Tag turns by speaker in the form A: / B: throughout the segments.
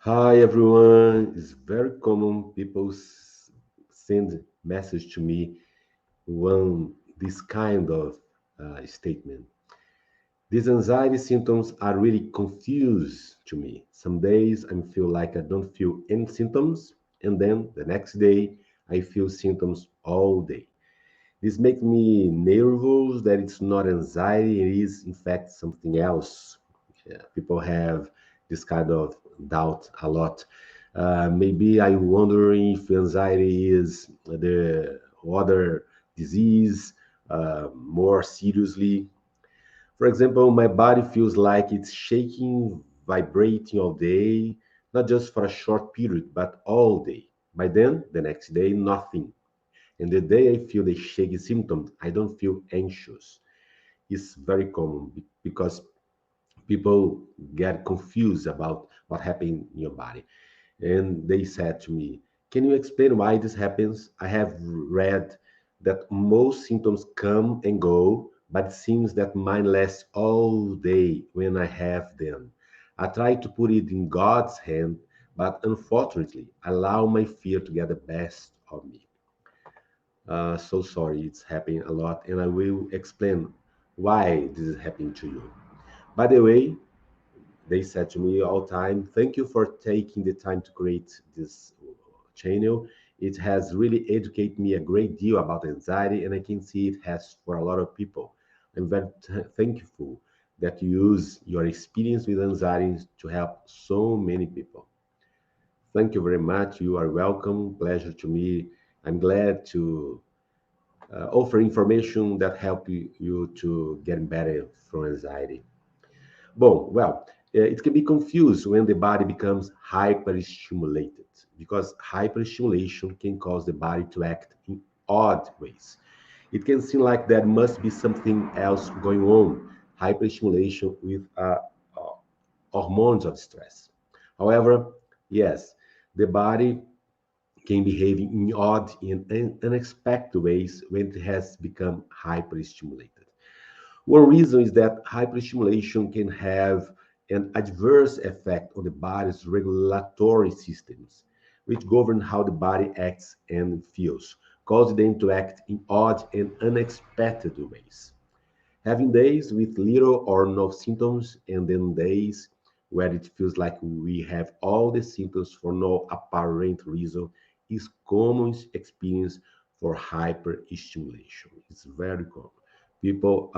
A: Hi everyone. It's very common people send message to me one this kind of statement. These anxiety symptoms are really confused to me. Some days I feel like I don't feel any symptoms, and then the next day I feel symptoms all day. This makes me nervous that it's not anxiety, it is in fact something else. Yeah, people have this kind of doubt a lot. Maybe I wonder if anxiety is the other disease more seriously. For example, my body feels like it's shaking, vibrating all day, not just for a short period, but all day. By then, the next day, nothing. And the day I feel the shaky symptoms, I don't feel anxious. It's very common because people get confused about what happened in your body. And they said to me, can you explain why this happens? I have read that most symptoms come and go, but it seems that mine lasts all day when I have them. I try to put it in God's hand, but unfortunately, I allow my fear to get the best of me. So sorry, it's happening a lot, and I will explain why this is happening to you. By the way, they said to me all the time, thank you for taking the time to create this channel. It has really educated me a great deal about anxiety, and I can see it has for a lot of people. I'm very thankful that you use your experience with anxiety to help so many people. Thank you very much. You are welcome. Pleasure to me. I'm glad to offer information that help you to get better from anxiety. It can be confused when the body becomes hyperstimulated because hyperstimulation can cause the body to act in odd ways. It can seem like there must be something else going on, hyperstimulation with hormones of stress. However, yes, the body can behave in odd and unexpected ways when it has become hyperstimulated. One reason is that hyperstimulation can have an adverse effect on the body's regulatory systems, which govern how the body acts and feels, causing them to act in odd and unexpected ways. Having days with little or no symptoms, and then days where it feels like we have all the symptoms for no apparent reason, is common experience for hyperstimulation. It's very common. People,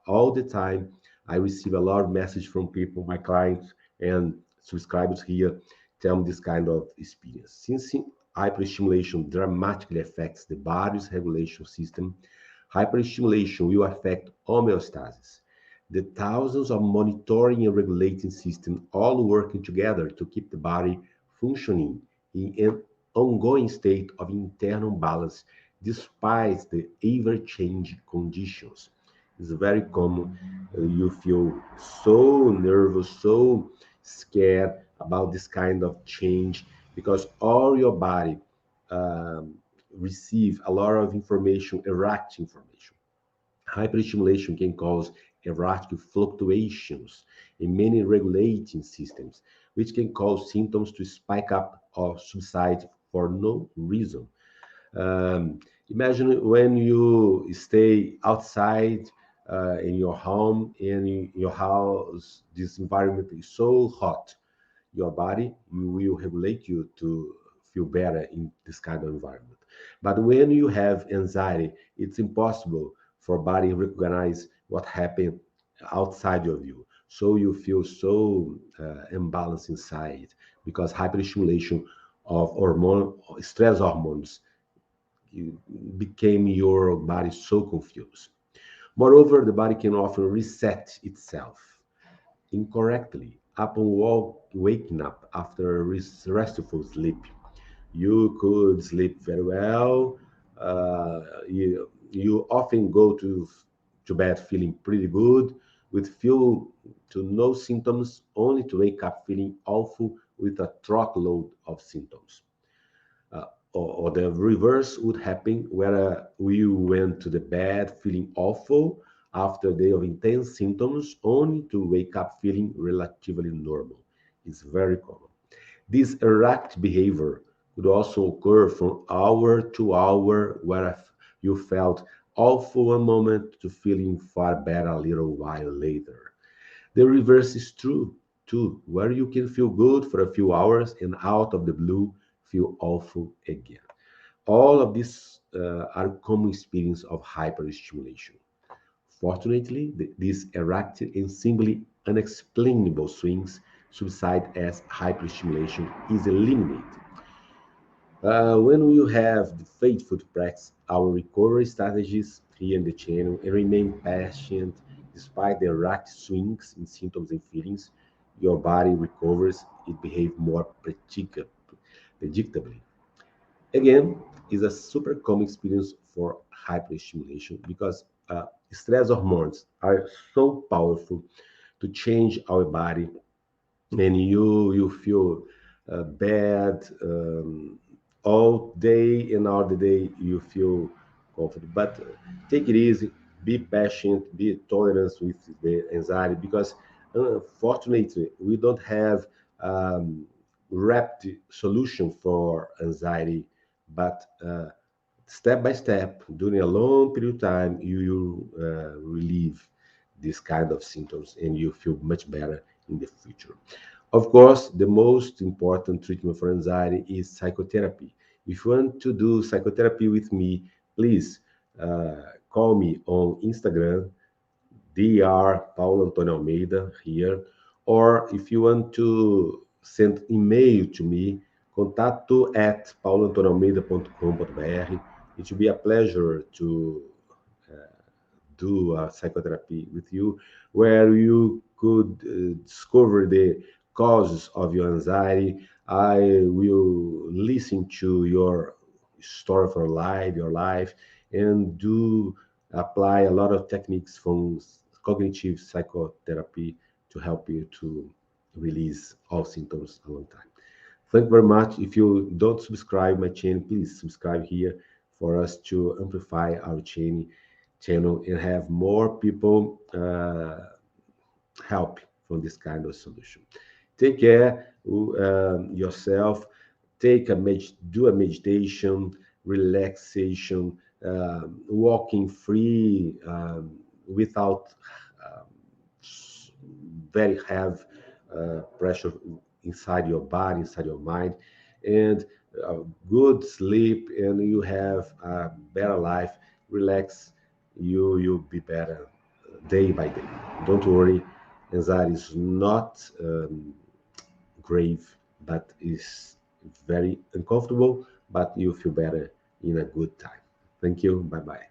A: all the time, I receive a lot of message from people, my clients and subscribers here, tell me this kind of experience. Since hyperstimulation dramatically affects the body's regulation system, hyperstimulation will affect homeostasis. The thousands of monitoring and regulating systems all working together to keep the body functioning in an ongoing state of internal balance despite the ever-changing conditions. It's very common. You feel so nervous, so scared about this kind of change because all your body um, receive a lot of information, erratic information. Hyperstimulation can cause erratic fluctuations in many regulating systems, which can cause symptoms to spike up or subside for no reason. Um, Imagine when you stay outside in your home, in your house, this environment is so hot. Your body will regulate you to feel better in this kind of environment. But when you have anxiety, it's impossible for body recognize what happened outside of you. So you feel so imbalanced inside because hyperstimulation of hormone stress hormones became your body so confused. Moreover, the body can often reset itself incorrectly upon waking up after a restful sleep. You could sleep very well. You often go to bed feeling pretty good, with few to no symptoms, only to wake up feeling awful with a truckload of symptoms. Or the reverse would happen where we went to the bed feeling awful after a day of intense symptoms only to wake up feeling relatively normal. It's very common. This erratic behavior could also occur from hour to hour, where you felt awful one moment to feeling far better a little while later. The reverse is true too, where you can feel good for a few hours and out of the blue feel awful again. All of these are common experience of hyperstimulation. Fortunately, these erratic and simply unexplainable swings subside as hyperstimulation is eliminated. When we have the faithful to practice our recovery strategies here in the channel and remain patient despite the erratic swings in symptoms and feelings, your body recovers, it behaves more predictably. Again, is a super common experience for hyperstimulation because stress hormones are so powerful to change our body, and you feel bad all day, and all the day you feel comfortable. But take it easy, be patient, be tolerant with the anxiety, because unfortunately we don't have rapid solution for anxiety, but step by step, during a long period of time, you relieve this kind of symptoms and you feel much better in the future. Of course, the most important treatment for anxiety is psychotherapy. If you want to do psychotherapy with me, please call me on Instagram, Dr. Paulo Antônio Almeida here, or if you want to send email to me, contato at pauloantonioalmeida.com.br. It will be a pleasure to do a psychotherapy with you, where you could discover the causes of your anxiety. I will listen to your story for life, your life, and do apply a lot of techniques from cognitive psychotherapy to help you to release all symptoms a long time. Thank you very much. If you don't subscribe my channel, please subscribe here for us to amplify our channel and have more people help from this kind of solution. Take care yourself. Do a meditation, relaxation, walking free without um, very heavy pressure inside your body, inside your mind, and good sleep, and you have a better life. Relax, you'll be better day by day. Don't worry, anxiety is not grave, but is very uncomfortable, but you feel better in a good time. Thank you. Bye bye.